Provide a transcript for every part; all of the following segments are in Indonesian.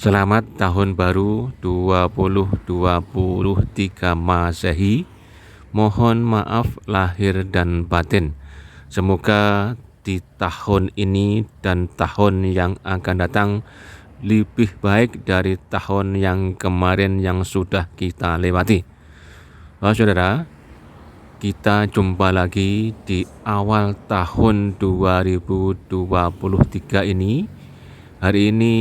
Selamat Tahun Baru 2023 Masehi. Mohon maaf lahir dan batin. Semoga di tahun ini dan tahun yang akan datang lebih baik dari tahun yang kemarin yang sudah kita lewati. Saudara, kita jumpa lagi di awal tahun 2023 ini. Hari ini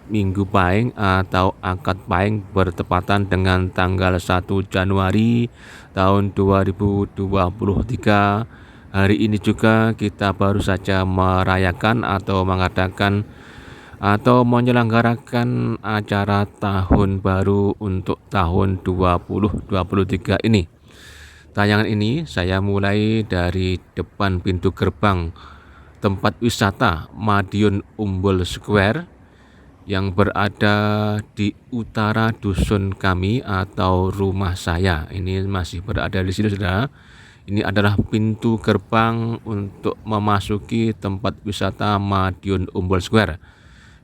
Minggu Pahing atau Akad Pahing bertepatan dengan tanggal 1 Januari tahun 2023. Hari ini juga kita baru saja merayakan atau mengadakan atau menyelenggarakan acara tahun baru untuk tahun 2023 ini. Tayangan ini saya mulai dari depan pintu gerbang tempat wisata Madiun Umbul Square yang berada di utara dusun kami atau rumah saya. Ini masih berada di sini, saudara. Ini adalah pintu gerbang untuk memasuki tempat wisata Madiun Umbul Square.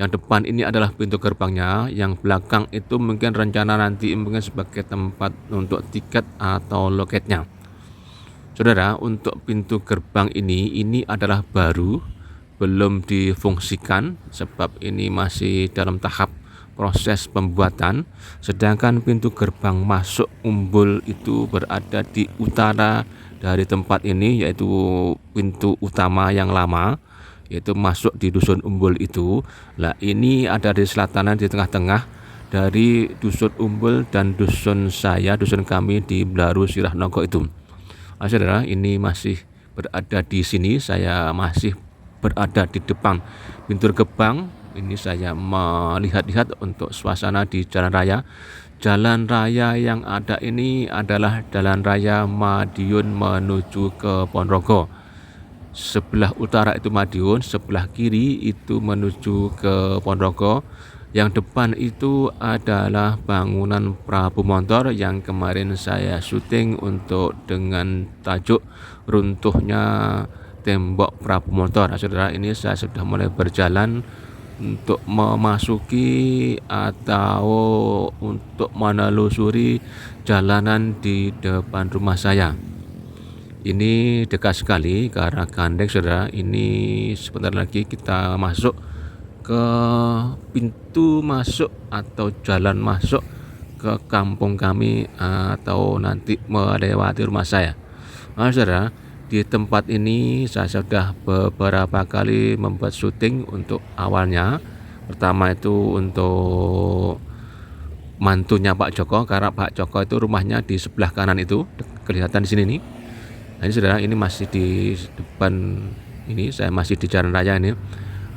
Yang depan ini adalah pintu gerbangnya, yang belakang itu mungkin rencana nanti mungkin sebagai tempat untuk tiket atau loketnya. Saudara, untuk pintu gerbang ini adalah baru, belum difungsikan sebab ini masih dalam tahap proses pembuatan. Sedangkan pintu gerbang masuk Umbul itu berada di utara dari tempat ini, yaitu pintu utama yang lama, yaitu masuk di dusun Umbul itu. Nah, ini ada di selatanan, di tengah-tengah dari dusun Umbul dan dusun saya, dusun kami di Blaru Sirah Nogo itu. Saudara, ini masih berada di sini. Saya masih berada di depan pintu gerbang. Ini saya melihat-lihat untuk suasana di jalan raya. Jalan raya yang ada ini adalah jalan raya Madiun menuju ke Ponorogo. Sebelah utara itu Madiun, sebelah kiri itu menuju ke Ponorogo. Yang depan itu adalah bangunan Prabu Montor yang kemarin saya syuting untuk dengan tajuk runtuhnya tembok Prabu Montor. Saudara, ini saya sudah mulai berjalan untuk memasuki atau untuk menelusuri jalanan di depan rumah saya. Ini dekat sekali ke arah Gandeng, saudara. Ini sebentar lagi kita masuk ke pintu masuk atau jalan masuk ke kampung kami atau nanti melewati rumah saya. Saudara, di tempat ini saya sudah beberapa kali membuat syuting untuk awalnya. Pertama itu untuk mantunya Pak Joko, karena Pak Joko itu rumahnya di sebelah kanan itu, kelihatan di sini nih. Nah, ini saudara, ini masih di depan ini, saya masih di jalan raya ini.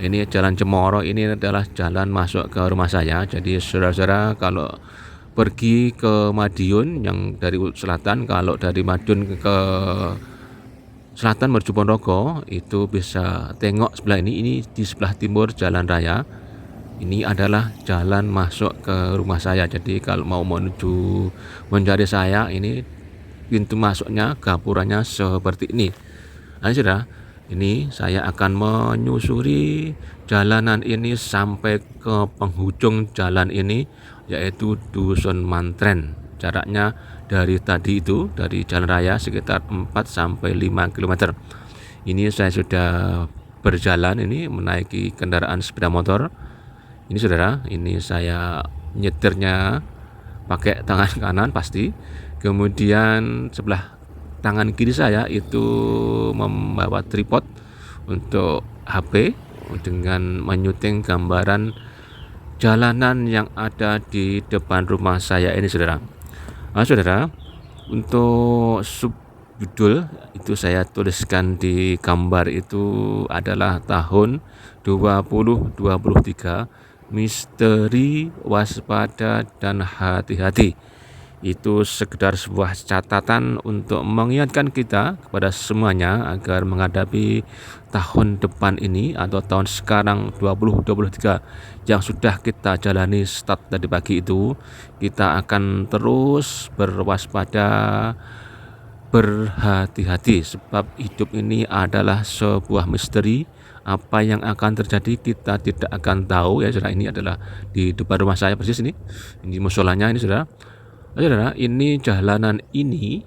Ini jalan Cemoro, ini adalah jalan masuk ke rumah saya. Jadi saudara-saudara kalau pergi ke Madiun yang dari selatan, kalau dari Madiun ke selatan menuju Ponorogo itu bisa tengok sebelah ini di sebelah timur jalan raya. Ini adalah jalan masuk ke rumah saya. Jadi kalau mau menuju mencari saya, ini pintu masuknya, gapuranya seperti ini. Nah, saudara, ini saya akan menyusuri jalanan ini sampai ke penghujung jalan ini, yaitu Dusun Mantren. Jaraknya dari tadi itu, dari jalan raya sekitar 4-5 km. Ini saya sudah berjalan ini menaiki kendaraan sepeda motor. Ini saudara, ini saya nyetirnya pakai tangan kanan pasti. Kemudian sebelah tangan kiri saya itu membawa tripod untuk HP dengan menyuting gambaran jalanan yang ada di depan rumah saya ini, saudara. Saudara, untuk subjudul itu saya tuliskan di gambar itu adalah tahun 2023, misteri, waspada, dan hati-hati. Itu sekedar sebuah catatan untuk mengingatkan kita kepada semuanya agar menghadapi tahun depan ini atau tahun sekarang 2023 yang sudah kita jalani start tadi pagi itu. Kita akan terus berwaspada, berhati-hati sebab hidup ini adalah sebuah misteri, Apa yang akan terjadi kita tidak akan tahu ya saudara. Ini adalah di depan rumah saya persis ini musolanya ini saudara. Saudara, ini jalanan ini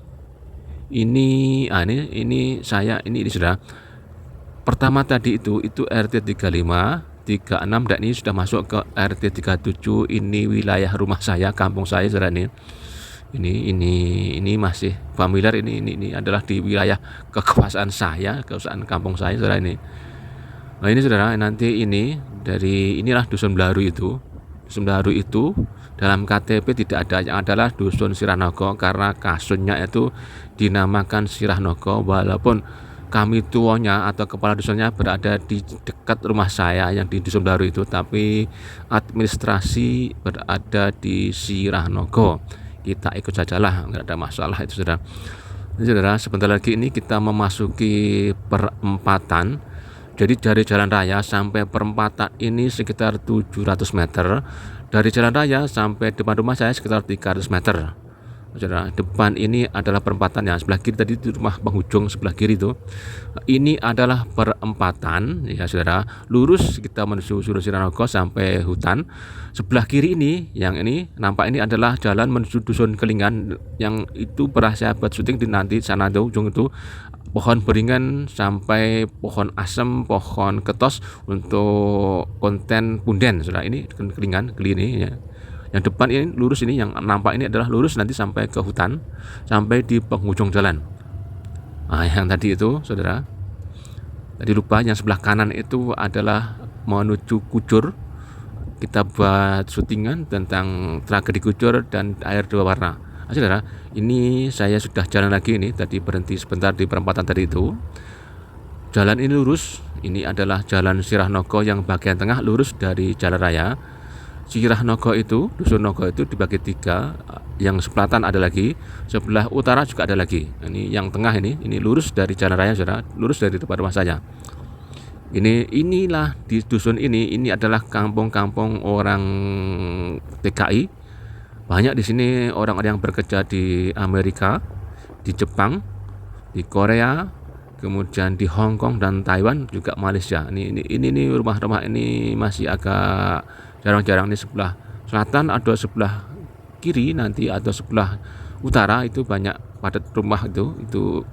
saya ini saudara. Pertama tadi itu RT 35, 36 dan ini sudah masuk ke RT 37. Ini wilayah rumah saya, kampung saya saudara ini. Ini masih familiar, ini adalah di wilayah kekuasaan saya, kekuasaan kampung saya saudara ini. Nah ini saudara, nanti ini dari inilah Dusun Blaru itu. Dusun Blaru itu dalam KTP tidak ada, yang adalah Dusun Sirahnogo karena kasunnya itu dinamakan Sirahnogo, walaupun kami tuanya atau kepala dusunnya berada di dekat rumah saya yang di Dusun Blaru itu, tapi administrasi berada di Sirahnogo. Kita ikut sajalah, nggak ada masalah itu saudara. Ini saudara, sebentar lagi ini kita memasuki perempatan. Jadi dari jalan raya sampai perempatan ini sekitar 700 meter. Dari jalan raya sampai depan rumah saya sekitar 300 meter. Saudara, depan ini adalah perempatan yang sebelah kiri tadi itu rumah penghujung sebelah kiri itu. Ini adalah perempatan ya saudara. Lurus kita menuju Sirahnogo sampai hutan. Sebelah kiri ini, yang ini nampak ini adalah jalan menuju Dusun Kelingan yang itu pernah saya buat syuting di nanti sana di ujung itu. Pohon beringan sampai pohon asem, pohon ketos untuk konten punden saudara. Ini Kelingan, ini ya. Yang depan ini lurus, ini yang nampak ini adalah lurus nanti sampai ke hutan, sampai di penghujung jalan. Nah, yang tadi itu saudara, tadi lupa yang sebelah kanan itu adalah menuju Kucur. Kita buat syutingan tentang tragedi Kucur dan air dua warna. Nah, saudara, ini saya sudah jalan lagi ini, tadi berhenti sebentar di perempatan tadi itu. Jalan ini lurus, ini adalah jalan Sirahnogo yang bagian tengah lurus dari jalan raya. Sirahnogo itu, Dusun Nogo itu dibagi 3, yang selatan ada lagi, sebelah utara juga ada lagi. Ini yang tengah ini lurus dari jalan raya saudara, lurus dari depan rumah saya. Inilah di dusun ini adalah kampung-kampung orang TKI. Banyak di sini orang-orang yang bekerja di Amerika, di Jepang, di Korea, kemudian di Hong Kong dan Taiwan, juga Malaysia. Ini rumah-rumah ini masih agak jarang-jarang. Di sebelah selatan atau sebelah kiri nanti atau sebelah utara itu banyak padat rumah, itu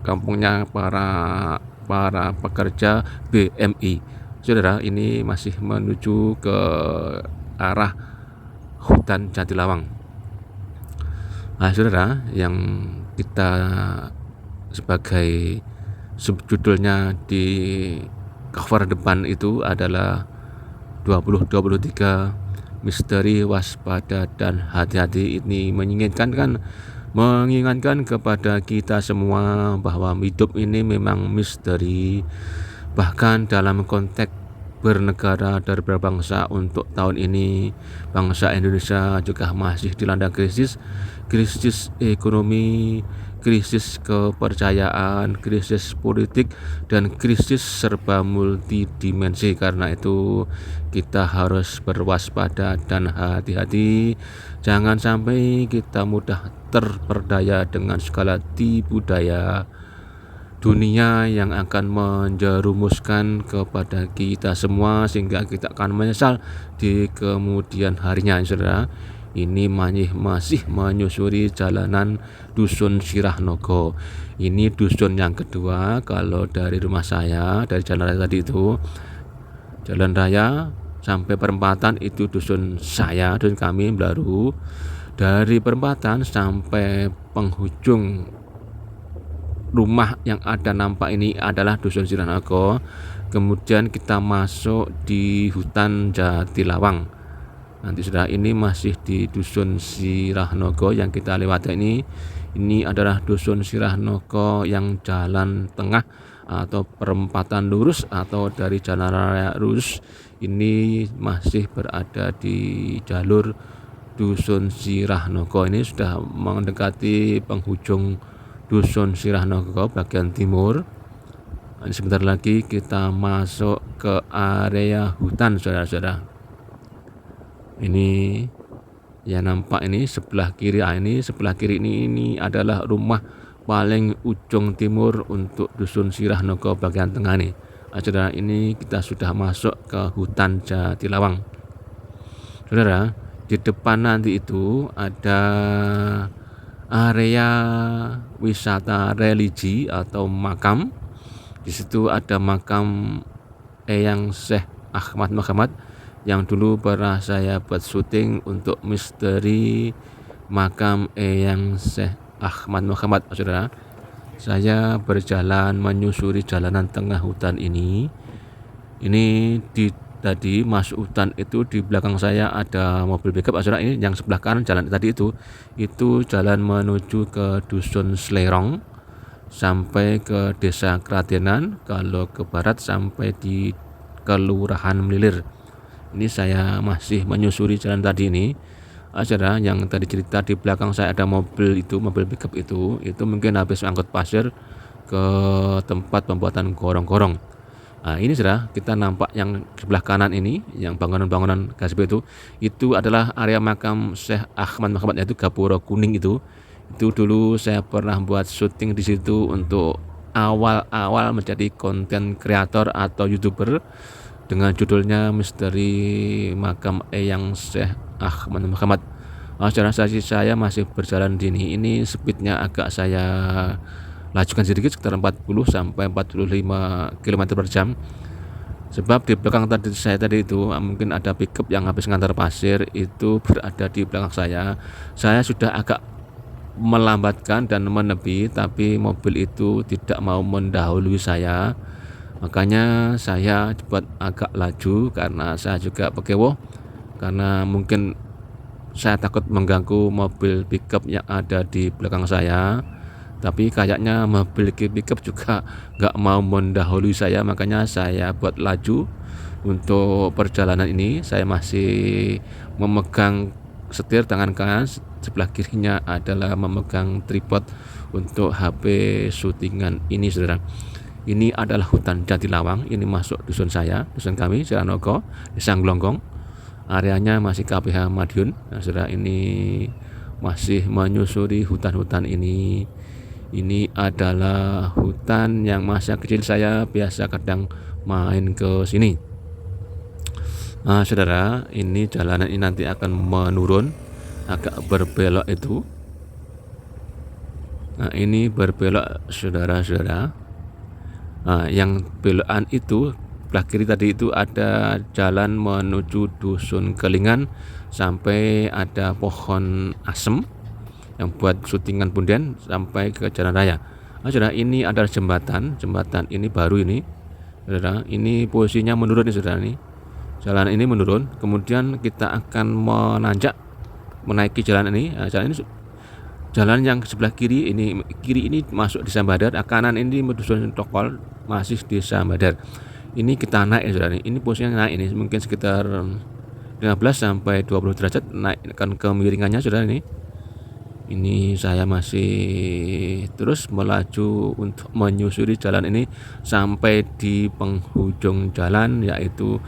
kampungnya para pekerja BMI. Saudara, ini masih menuju ke arah hutan Jatilawang. Nah saudara, yang kita sebagai subjudulnya di cover depan itu adalah 2023 misteri waspada dan hati-hati. Ini mengingatkan kepada kita semua bahwa hidup ini memang misteri. Bahkan dalam konteks bernegara dan berbangsa untuk tahun ini, bangsa Indonesia juga masih dilanda krisis ekonomi, krisis kepercayaan, krisis politik, dan krisis serba multidimensi. Karena itu kita harus berwaspada dan hati-hati. Jangan sampai kita mudah terperdaya dengan segala tipu daya dunia yang akan menjerumuskan kepada kita semua, sehingga kita akan menyesal di kemudian harinya saudara. Ini masih menyusuri jalanan Dusun Sirahnogo. Ini dusun yang kedua kalau dari rumah saya, dari jalan raya tadi itu. Jalan raya sampai perempatan itu dusun saya, dusun kami Blaru. Dari perempatan sampai penghujung rumah yang ada nampak ini adalah Dusun Sirahnogo. Kemudian kita masuk di hutan Jatilawang. Nanti sudah ini masih di Dusun Sirahnogo yang kita lewati ini. Ini adalah Dusun Sirahnogo yang jalan tengah atau perempatan lurus atau dari jalan raya lurus. Ini masih berada di jalur Dusun Sirahnogo. Ini sudah mendekati penghujung Dusun Sirahnogo bagian timur. Sebentar lagi kita masuk ke area hutan saudara-saudara. Ini ya nampak ini sebelah kiri. Sebelah kiri ini adalah rumah paling ujung timur untuk Dusun Sirahnogo bagian tengah nih. Saudara, ini kita sudah masuk ke hutan Jatilawang. Saudara, di depan nanti itu ada area wisata religi atau makam. Di situ ada makam Eyang Syekh Ahmad Muhammad yang dulu pernah saya buat syuting untuk misteri makam Eyang Syekh Ahmad Muhammad. Saudara, saya berjalan menyusuri jalanan tengah hutan ini. Tadi masuk hutan itu di belakang saya ada mobil pickup. Saudara, ini yang sebelah kanan jalan tadi itu jalan menuju ke Dusun Slerong sampai ke Desa Kradenan. Kalau ke barat sampai di Kelurahan Melilir. Ini saya masih menyusuri jalan tadi ini. Saudara, yang tadi cerita di belakang saya ada mobil pickup itu mungkin habis angkut pasir ke tempat pembuatan gorong-gorong. Nah, ini saudara, kita nampak yang sebelah kanan ini, yang bangunan-bangunan gasib itu adalah area makam Syekh Ahmad Muhammad, yaitu Gapura Kuning itu. Itu dulu saya pernah buat syuting di situ untuk awal-awal menjadi konten kreator atau YouTuber dengan judulnya Misteri Makam Eyang Syekh Ahmad Muhammad. Saudara, saya masih berjalan di sini. Ini speednya agak saya lajukan sedikit, sekitar 40 sampai 45 km per jam. Sebab di belakang saya tadi itu mungkin ada pickup yang habis ngantar pasir, itu berada di belakang saya. Saya sudah agak melambatkan dan menepi, tapi mobil itu tidak mau mendahului saya. Makanya saya buat agak laju karena saya juga pekewoh, karena mungkin saya takut mengganggu mobil pickup yang ada di belakang saya. Tapi kayaknya mobil pickup juga nggak mau mendahului saya, makanya saya buat laju. Untuk perjalanan ini saya masih memegang setir tangan kanan, sebelah kirinya adalah memegang tripod untuk HP syutingan ini, saudara. Ini adalah hutan Jatilawang. Ini masuk dusun kami, Siranogo, Desa Glonggong. Areanya masih KPH Madiun. Nah, saudara, ini masih menyusuri hutan-hutan ini. Ini adalah hutan yang masa kecil saya biasa kadang main ke sini. Nah, saudara, ini jalanan ini nanti akan menurun, agak berbelok itu. Nah, ini berbelok, saudara-saudara. Nah, yang belokan itu sebelah kiri tadi itu ada jalan menuju Dusun Kelingan sampai ada pohon asem yang buat syutingan punden sampai ke jalan raya. Saudara, ini adalah jembatan ini baru ini. Saudara, ini posisinya menurun nih, saudara. Ini jalan ini menurun, kemudian kita akan menanjak menaiki jalan ini. Jalan yang sebelah kiri ini masuk Desa Badar, kanan ini Dusun Tokol masih Desa Badar. Ini kita naik, saudara. Ini posisinya naik ini mungkin sekitar 15 sampai 20 derajat naikkan kemiringannya, saudara. Ini saya masih terus melaju untuk menyusuri jalan ini sampai di penghujung jalan, yaitu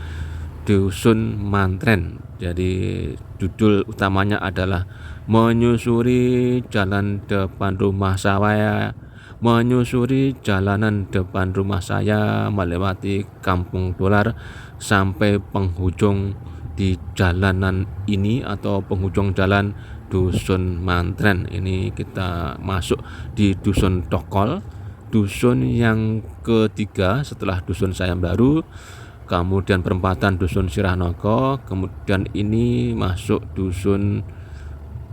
Dusun Mantren. Jadi judul utamanya adalah menyusuri jalan depan rumah saya, menyusuri jalanan depan rumah saya, melewati Kampung Dolar sampai penghujung di jalanan ini atau penghujung jalan Dusun Mantren. Ini kita masuk di Dusun Tokol, dusun yang ketiga setelah Dusun Sayam Baru, kemudian perempatan Dusun Siranogo, kemudian ini masuk Dusun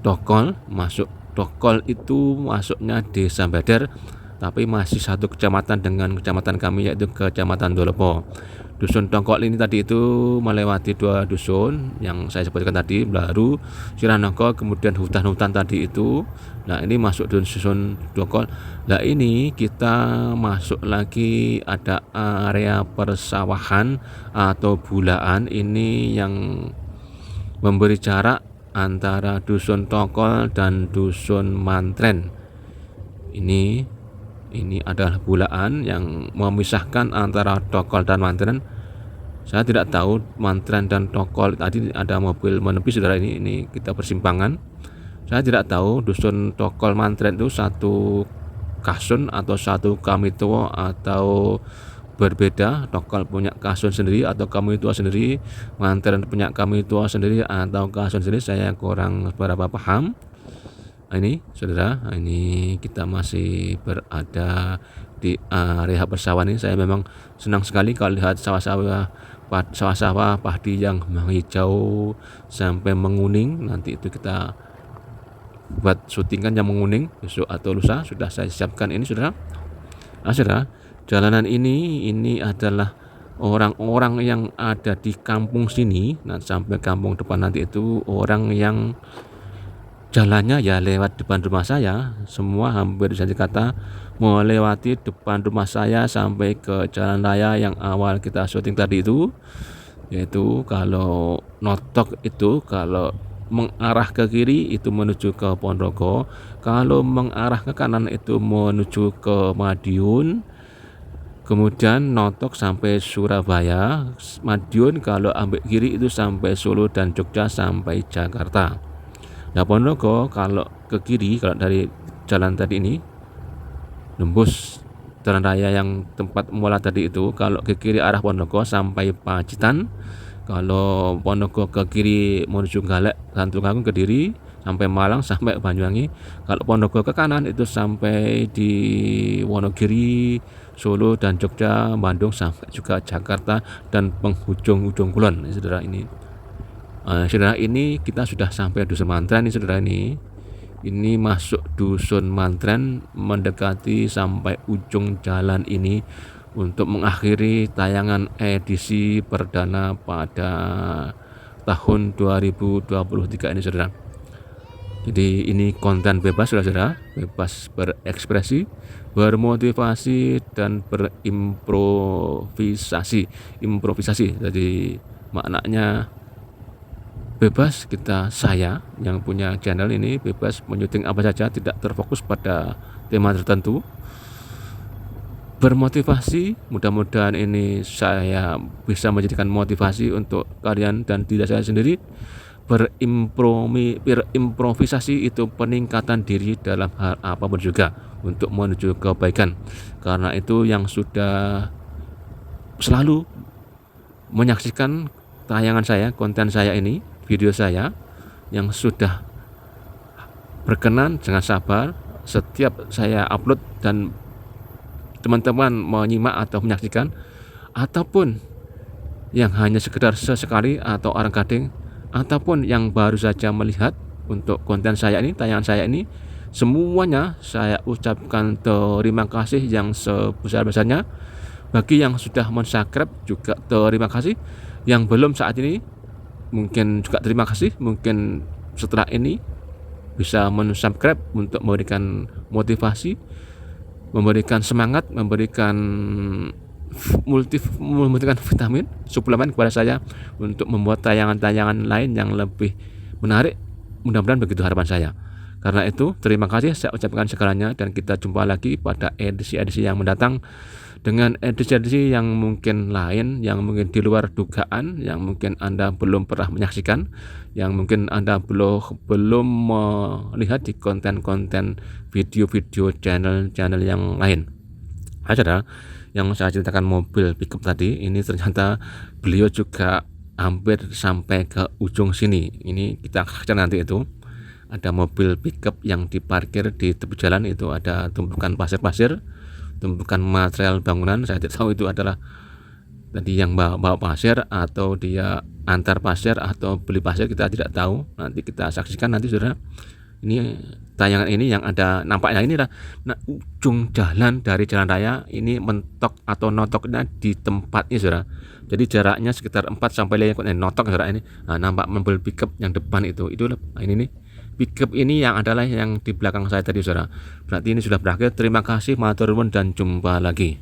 Tokol. Masuk Tokol itu masuknya Desa Badar, tapi masih satu kecamatan dengan kecamatan kami, yaitu Kecamatan Dolopo. Dusun Tokol ini tadi itu melewati dua dusun yang saya sebutkan tadi, baru Siranogo, kemudian hutan-hutan tadi itu. Nah, ini masuk Dusun Tokol. Nah, ini kita masuk lagi ada area persawahan atau bulaan. Ini yang memberi jarak antara Dusun Tokol dan Dusun Mantren. Ini adalah bulaan yang memisahkan antara Tokol dan Mantren. Saya tidak tahu Mantren dan Tokol tadi ada mobil menepi, saudara. Ini kita persimpangan. Saya tidak tahu Dusun Tokol Mantren itu satu kasun atau satu kamito atau berbeda, lokal punya kasun sendiri atau kami tua sendiri, mantan punya kami tua sendiri atau kasun sendiri, saya kurang berapa paham. Ini saudara, ini kita masih berada di area persawahan ini. Saya memang senang sekali kalau lihat sawah-sawah padi yang menghijau sampai menguning. Nanti itu kita buat syutingan yang menguning besok atau lusa. Sudah saya siapkan ini saudara. Saudara, jalanan ini adalah orang-orang yang ada di kampung sini. Nah, sampai kampung depan nanti itu orang yang jalannya ya lewat depan rumah saya. Semua hampir bisa dikata melewati depan rumah saya sampai ke jalan raya yang awal kita syuting tadi itu. Yaitu kalau notok itu kalau mengarah ke kiri itu menuju ke Ponorogo, kalau mengarah ke kanan itu menuju ke Madiun, kemudian notok sampai Surabaya, Madiun kalau ambil kiri itu sampai Solo dan Jogja sampai Jakarta. Nah, Ponorogo kalau ke kiri, kalau dari jalan tadi ini nembus jalan raya yang tempat mula tadi itu, kalau ke kiri arah Ponorogo sampai Pacitan, kalau Ponorogo ke kiri menuju Galek dan Tulungagung, Kediri sampai Malang sampai Banyuwangi, kalau Ponorogo ke kanan itu sampai di Wonogiri, Solo dan Jogja, Bandung sampai juga Jakarta dan penghujung-ujung kulon. Saudara ini. Saudara, ini kita sudah sampai dusun Mantren nih saudara. Ini masuk dusun Mantren, mendekati sampai ujung jalan ini untuk mengakhiri tayangan edisi perdana pada tahun 2023 ini saudara. Jadi ini konten bebas saudara, bebas berekspresi, bermotivasi dan berimprovisasi. Jadi maknanya bebas, saya yang punya channel ini bebas menyuting apa saja, tidak terfokus pada tema tertentu. Bermotivasi, mudah-mudahan ini saya bisa menjadikan motivasi untuk kalian dan diri saya sendiri. Berimprovisasi itu peningkatan diri dalam hal apapun juga untuk menuju kebaikan. Karena itu yang sudah selalu menyaksikan tayangan saya, konten saya ini, video saya yang sudah berkenan, jangan sabar setiap saya upload dan teman-teman menyimak atau menyaksikan, ataupun yang hanya sekedar sesekali atau orang kadang, ataupun yang baru saja melihat untuk konten saya ini, tayangan saya ini, semuanya saya ucapkan terima kasih yang sebesar-besarnya. Bagi yang sudah mensubscribe juga terima kasih, yang belum saat ini mungkin juga terima kasih, mungkin setelah ini bisa mensubscribe untuk memberikan motivasi, memberikan semangat, memberikan vitamin, suplemen kepada saya untuk membuat tayangan-tayangan lain yang lebih menarik. Mudah-mudahan begitu harapan saya. Karena itu terima kasih saya ucapkan segalanya, dan kita jumpa lagi pada edisi-edisi yang mendatang dengan edisi-edisi yang mungkin lain, yang mungkin di luar dugaan, yang mungkin Anda belum pernah menyaksikan, yang mungkin Anda belum melihat di konten-konten video-video channel yang lain. Saudara, yang saya ceritakan mobil pickup tadi ini ternyata beliau juga hampir sampai ke ujung sini. Ini kita akan nanti itu ada mobil pickup yang diparkir di tepi jalan, itu ada tumpukan pasir-pasir, tumpukan material bangunan. Saya tidak tahu itu adalah tadi yang bawa pasir atau dia antar pasir atau beli pasir, kita tidak tahu. Nanti kita saksikan nanti saudara. Ini tayangan ini yang ada nampaknya ini adalah ujung jalan dari jalan raya ini, mentok atau notoknya di tempat ini saudara. Jadi jaraknya sekitar 4 sampai 5 notok saudara ini. Nampak mobil pickup yang depan itu ini nih. Pickup ini yang adalah yang di belakang saya tadi saudara. Berarti ini sudah berakhir. Terima kasih, matur nuwun dan jumpa lagi.